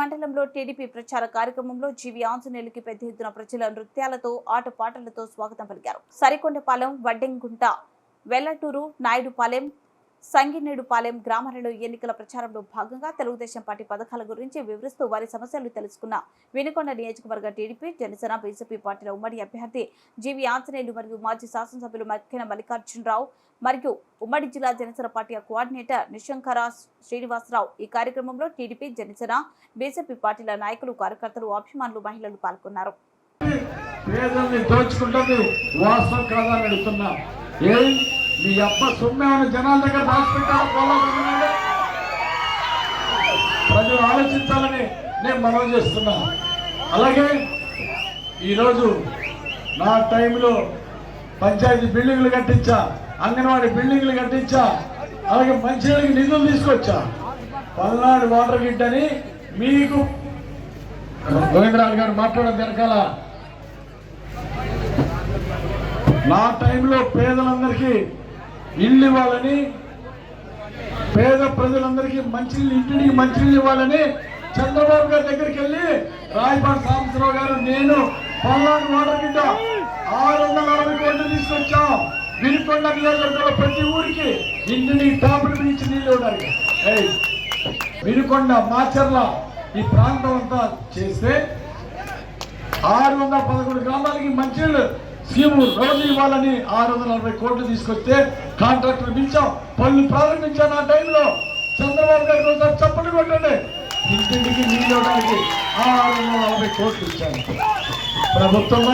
మండలంలో టీడీపీ ప్రచార కార్యక్రమంలో జీవి ఆంజనేయులకి పెద్ద ఎత్తున ప్రజల నృత్యాలతో ఆటపాటలతో స్వాగతం పలికారు. సరికొండపాలెం, వడ్డెంగుంట, వెల్లటూరు, నాయుడుపాలెం, సంగినేడుపాలెం గ్రామాలలో ఎన్నికల ప్రచారంలో భాగంగా తెలుగుదేశం పార్టీ పథకాల గురించి వివరిస్తూ వారి సమస్యలు తెలుసుకున్న వినుకొండ నియోజకవర్గ టీడీపీ, జనసేన, బీజేపీ పార్టీల ఉమ్మడి అభ్యర్థి జీవి ఆంజనేయులు మరియు మాజీ శాసనసభ్యులు మక్కెన మల్లికార్జునరావు మరియు ఉమ్మడి జిల్లా జనసేన పార్టీ కోఆర్డినేటర్ నిశంకర శ్రీనివాసరావు ఈ కార్యక్రమంలో టీడీపీ, జనసేన, బీజేపీ పార్టీల నాయకులు, కార్యకర్తలు, అభిమానులు, మహిళలు పాల్గొన్నారు. మీ అబ్బ సొమ్మేమని జనాల దగ్గర దాచిపెట్టారు. ప్రజలు ఆలోచించాలని నేను మనవి చేస్తున్నా. అలాగే ఈరోజు నా టైంలో పంచాయతీ బిల్డింగ్లు కట్టించా, అంగన్వాడీ బిల్డింగ్లు కట్టించా, అలాగే మంచినీళ్ళకి నిధులు తీసుకొచ్చా. పల్నాడు వాటర్ గిడ్ అని మీకు గోవిందరాజు గారు మాట్లాడడం వెనకాల నా టైంలో పేదలందరికీ ఇల్లు ఇవ్వాలని, పేద ప్రజలందరికీ మంచినీళ్ళు, ఇంటికి మంచినీళ్ళు ఇవ్వాలని చంద్రబాబు గారి దగ్గరికి వెళ్ళి రాయపాటి సాంబశివరావు గారు, నేను పల్నాడు వాటర్ గిడ్డ 640 కోట్లు తీసుకొచ్చాం. వినుకొండ నియోజకవర్గంలో ప్రతి ఊరికి ఇంటిని టాపులు పిలిచి నీళ్ళు ఇవ్వడానికి. వినుకొండ, మాచర్ల ఈ ప్రాంతం అంతా చేస్తే 611 గ్రామాలకి మంచినీళ్ళు స్కీము రోజు ఇవ్వాలని 640 కోట్లు తీసుకొస్తే కాంట్రాక్టర్ పిలిచాం, పనులు ప్రారంభించాను. ఆ టైంలో చంద్రబాబు గారి రోజు చప్పట్లు కొట్టండి. ఇంటింటికి నీళ్ళు ఇవ్వడానికి 640 కోట్లు ఇచ్చాను ప్రభుత్వం.